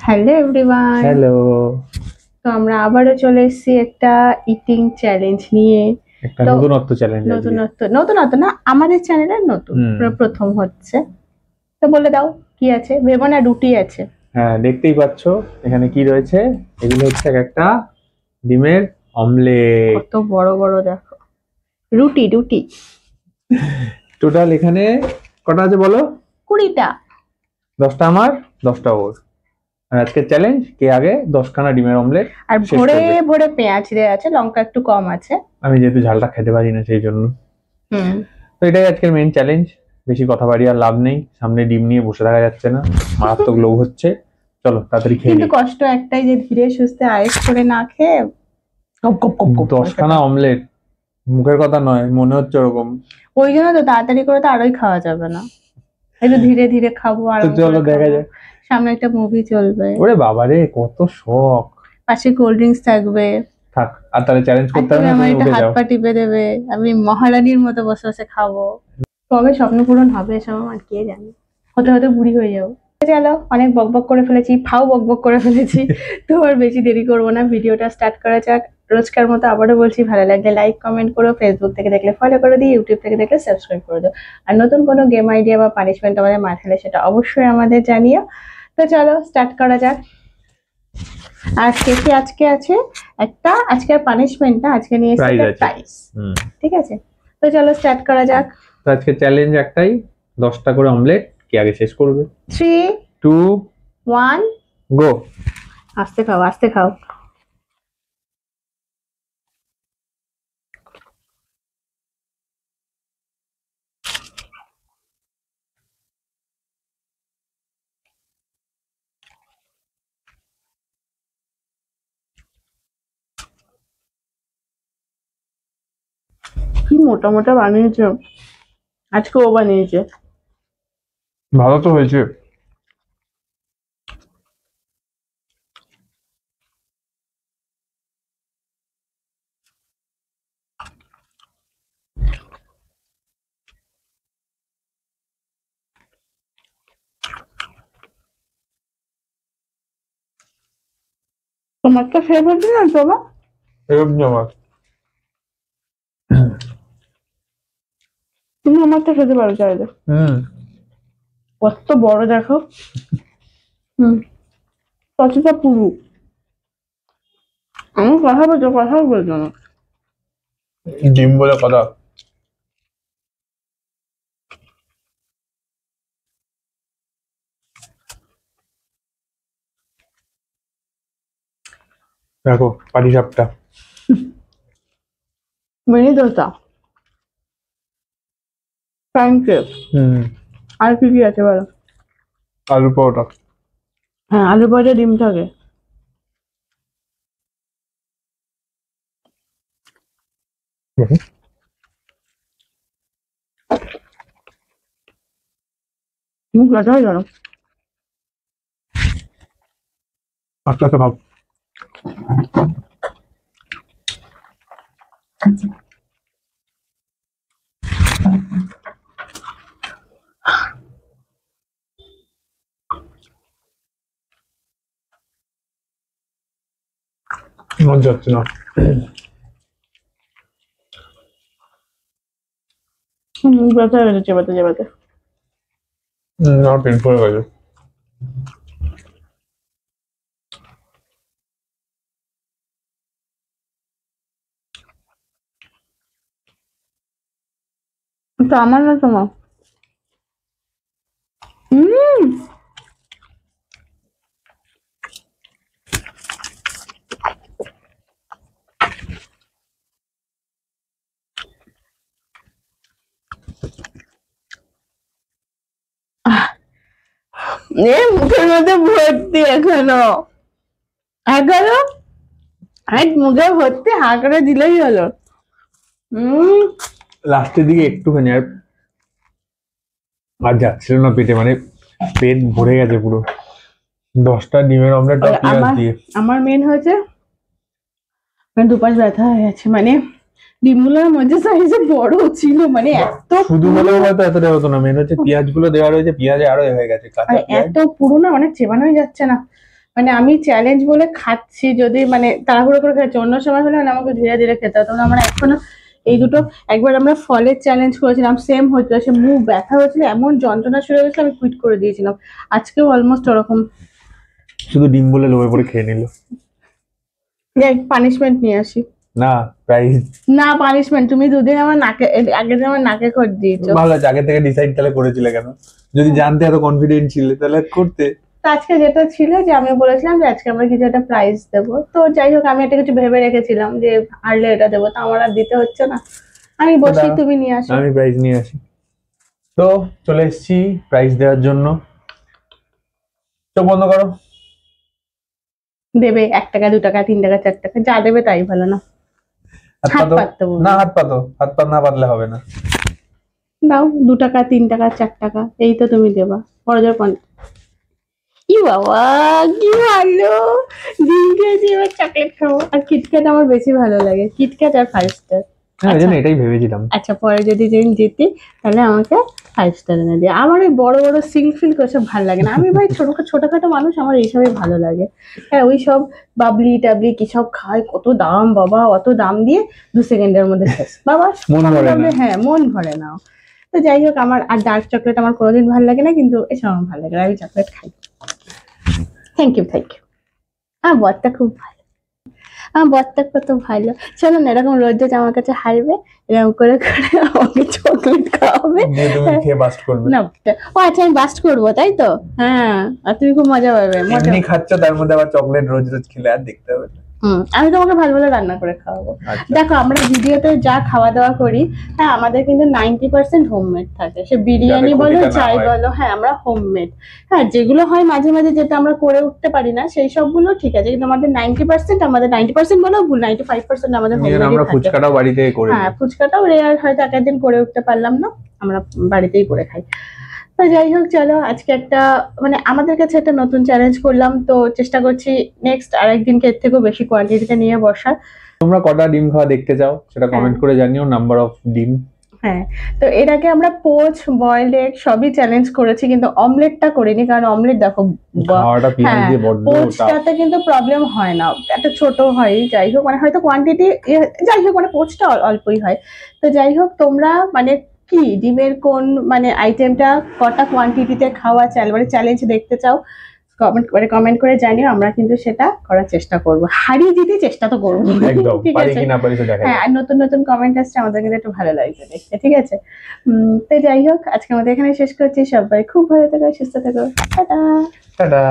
Hello everyone. Hello. তো আমরা আবারও চলে এসেছি একটা ইটিং চ্যালেঞ্জ নিয়ে। একটা নতুনত্ব চ্যালেঞ্জ। নতুনত্ব না, আমাদের চ্যানেলের নতুন, প্রথম হচ্ছে। তো বলে দাও কি আছে? ভেবো না, রুটি আছে। হ্যাঁ, দেখতেই পাচ্ছ এখানে কি রয়েছে। এগুলো হচ্ছে একটা ডিমের অমলেট। কত বড় বড় দেখো, রুটি। টোটাল এখানে কটা আছে বলো? 20টা। 10টা আমার, 10টা ওর। আর আজকে চ্যালেঞ্জ কে আগে 10খানা ডিমের অমলেট। আর ভরে ভরে পেঁয়াজ দেওয়া আছে, লঙ্কা একটু কম আছে। আমি যেহেতু ঝালটা খেতে পারি না সেই জন্য। তো এটাই আজকের মেইন চ্যালেঞ্জ। বেশি কথা বাড়িয়ে আর লাভ নেই, সামনে ডিম নিয়ে বসে থাকা যাচ্ছে না, মারাত্মক লোভ হচ্ছে। চলো তাড়াতাড়ি খেয়ে। কিন্তু কষ্ট একটাই যে ধীরে সুস্থে আয়েস করে না খেয়ে 10খানা অমলেট মুখের কথা নয়, মনে হচ্ছে ওরকম। ওই জন্য তো তাড়াতাড়ি করে তো আরোই খাওয়া যাবে না, একটু ধীরে ধীরে খাবো। আর চলো দেখা যাক। সামনে একটা মুভি চলবে। ওরে বাবারে কত শখ। পাশে কোল্ড ড্রিঙ্কস থাকবে। থাক, আর তাহলে চ্যালেঞ্জ করতে হবে না, তুমি একটা হাত পা টিপে দেবে, আমি মহারানীর মতো বসে বসে খাবো। কবে স্বপ্ন পূরণ হবে এসব আমার কে জানে, হতে হতে বুড়ি হয়ে যাবো। চলো, অনেক বকবক করে ফেলেছি, বকবক করে ফেলেছি। তো আর বেশি দেরি করবো না, ভিডিওটা স্টার্ট করা যাক। রোজকার মতো আবারও বলছি, ভালো লাগলে লাইক কমেন্ট করো, ফেসবুক থেকে দেখলে ফলো করে দিই, ইউটিউব থেকে দেখলে সাবস্ক্রাইব করে দাও। আর নতুন কোনো গেম আইডিয়া বা পানিশমেন্ট আমাদের মাথায় সেটা অবশ্যই আমাদের জানিও। তো চলো স্টার্ট করা যাক। আর শেষে আজকে আছে একটা, আজকের পানিশমেন্ট না, আজকে নিয়ে এসেছে প্রাইজ। ঠিক আছে, তো চলো স্টার্ট করা যাক। তো আজকে চ্যালেঞ্জ একটাই, 10টা করে অমলেট কে আগে শেষ করবে। 3 2 1 গো। আস্তে খাও, আস্তে খাও। কি মোটা মোটা বানিয়েছে আজকে, ও বানিয়েছে। ভালো তো হয়েছে। তোমার তো ফেভারিট না বাবা, এরকম আমার। তুমি আমারটা খেতে পারো চাইলে। কত বড় দেখো। কতটা পুরু। আমি কথা বলছো না। ডিম বলে কথা। দেখো পাটি সাপটা। মিনি দোসা, প্যানকেক, আর কি কি আছে বলো? আলু পরোটা। হ্যাঁ, আলু পরোটা ডিম থাকে। তুমি কথাই জানো। আস্তে আস্তে খাও। মন যাচ্ছে না। মুখ ব্যথা হয়ে গেছে চেবাতে চেবাতে। আমার পেট ভরে গেছে। তো আমার না তোমার। মুখের মধ্যে ভর্তি এখনো, মুখে ভর্তি, হা করে দিলেই হলো। লাস্টের দিকে একটুখানি আর যাচ্ছিল না পেটে, মানে পেট ভরে গেছে পুরো। 10টা ডিমের অমলেট পেঁয়াজ দিয়ে। আমার মেন হয়েছে দুপাশ ব্যথা হয়ে গেছে, মানে ডিমগুলোর মধ্যে সাইজে বড় ছিল, মানে এত শুধু হলেও হয়তো এতটা হতো না, মেন হচ্ছে পেঁয়াজ গুলো দেওয়া রয়েছে, পেঁয়াজে আরো হয়ে গেছে কাঁচা পেঁয়াজ। এত পুরো না, অনেক চেবানোই যাচ্ছে না। মানে আমি চ্যালেঞ্জ বলে খাচ্ছি, যদি মানে তাড়াহুড়ো করে খাচ্ছি, অন্য সময় হলে মানে আমাকে ধীরে ধীরে খেতে হতো। আমরা এখনো এই দুটো, একবার আমরা ফলের চ্যালেঞ্জ করেছিলাম, সেম হয়েছিল, সে মুখ ব্যথা হয়েছিল, এমন যন্ত্রণা শুরু হয়েছিল, আমি কুইট করে দিয়েছিলাম। আজকেও অলমোস্ট ওরকম। শুধু ডিম বলে লোভে পড়ে খেয়ে নিল। পানিশমেন্ট নিয়ে আসি। না প্রাইজ না পানিশমেন্ট, তুমি দুদিন আমার নাকে, আগের দিন আমার নাকে খড় দিয়েছো। ভালো আছে, আগে থেকে ডিসাইড তাহলে করেছিলে কেন? যদি জানতে এত কনফিডেন্ট ছিলে তাহলে করতে। তো আজকে যেটা ছিল যে আমি বলেছিলাম যে আজকে আমরা কিছু একটা প্রাইজ দেবো, তো যাই হোক আমি একটা কিছু ভেবে রেখেছিলাম যে হারলে এটা দেবো, তো আমার আর দিতে হচ্ছে না, আমি বসি, তুমি নিয়ে আসো। আমি প্রাইজ নিয়ে আসি। তো চলে এসেছি প্রাইজ দেওয়ার জন্য। চোখ বন্ধ করো। দেবে 1 টাকা 2 টাকা 3 টাকা 4 টাকা, যা দেবে তাই ভালো। না হাত পাততে বলবো না, হাত পাতো, হাত পাত না পাতলে হবে না। দাও 2 টাকা 3 টাকা 4 টাকা, এই তো তুমি দেবা। বড় জোর 50। কি বাবা, কি ভালো ডিম খেয়েছি, এবার চকলেট খাবো। আর কিটক্যাট আমার বেশি ভালো লাগে, কিটক্যাট আর 5 স্টার। হ্যাঁ ওই জন্য এটাই ভেবেছিলাম। আচ্ছা পরে যদি যেদিন জিতি তাহলে আমাকে 5 স্টার এনে দিয়ে। আমার ওই বড় বড় সিল ফিল করে সব ভালো লাগে না, আমি ভাই ছোটখাটো মানুষ, আমার এইসবই ভালো লাগে। হ্যাঁ ওই সব বাবলি টাবলি কি সব খায়, কত দাম বাবা, অত দাম দিয়ে 2 সেকেন্ডের মধ্যে শেষ বাবা, মন ভরে না। হ্যাঁ মন ভরে না। তো যাই হোক, আমার আর ডার্ক চকলেট আমার কোনোদিন ভালো লাগে না, কিন্তু এসব আমার ভালো লাগে, আমি চকলেট খাই। Thank you thank you. আমার বরটা খুব ভালো, আমার বরটা কত ভালো। চলো না, এরকম রোজ রোজ আমার কাছে হারবে, এরকম করে করে আমাকে চকলেট খাওয়াবে, দিয়ে তুমি খেয়ে বাস্ট করবে। না ও আচ্ছা আমি বাস্ট করবো তাই তো, হ্যাঁ আর তুমি খুব মজা পাবে। এমনি খাচ্ছ, তার মধ্যে আবার চকলেট রোজ রোজ খেলে আর দেখতে হবে না। আমি তোমাকে ভালো ভালো রান্না করে খাওয়াবো। আচ্ছা। দেখো আমরা ভিডিওতে যা খাওয়া দাওয়া করি, হ্যাঁ আমাদের কিন্তু 90% হোমমেড থাকে, সে বিরিয়ানি যাতে বলো ক্ষতিটা না যাই হয়। বলো, হ্যাঁ আমরা হোমমেড। হ্যাঁ যেগুলো হয় মাঝে মাঝে যেটা আমরা করে উঠতে পারি না সেই সবগুলো ঠিক আছে, কিন্তু আমাদের 90%, আমাদের 90% বলো ভুল, 95% আমাদের Even হোমমেডই আমরা থাকে। ফুচকাটাও বাড়িতে করে হ্যাঁ দিই। ফুচকাটাও রেয়ার, হয়তো এক একদিন করে উঠতে পারলাম না, আমরা বাড়িতেই করে খাই। তো যাই হোক চলো, আজকে একটা মানে আমাদের কাছে একটা নতুন চ্যালেঞ্জ করলাম, তো চেষ্টা করছি নেক্সট আরেকদিনকে এর থেকেও বেশি কোয়ান্টিটিতে নিয়ে বসার। তোমরা কটা ডিম খাওয়া দেখতে চাও সেটা কমেন্ট করে জানিও, নাম্বার অফ ডিম। হ্যাঁ তো এর আগে আমরা পোচ, বয়েলড এগ সবই চ্যালেঞ্জ করেছি, কিন্তু অমলেটটা করিনি, কারণ অমলেট দেখো খাওয়াটা পেঁয়াজ দিয়ে বড্ড tough। পোচটাতে কিন্তু প্রবলেম হয় না, একটা ছোট হয়, যাই হোক মানে হয়তো কোয়ান্টিটি, যাই হোক মানে পোচটা অল্পই হয়। তো যাই হোক তোমরা মানে কি ডিমের কোন মানে আইটেমটা কটা কোয়ান্টিটিতে খাওয়া মানে চ্যালেঞ্জ দেখতে চাও, কমেন্ট করে জানিও, আমরা কিন্তু সেটা করার চেষ্টা করব, হারিয়ে দিতে চেষ্টা তো করবো একদম, ঠিক পারি আছে। কি না পারি তো দেখা হ্যাঁ যাবে। আর নতুন নতুন কমেন্ট আসছে, আমাদের কিন্তু একটু ভালো লাগছে দেখতে, ঠিক আছে। তো যাই হোক আজকে আমাদের এখানে শেষ করছি, সবাই খুব ভালো থেকো, সুস্থ থেকো, টাটা। টাটা।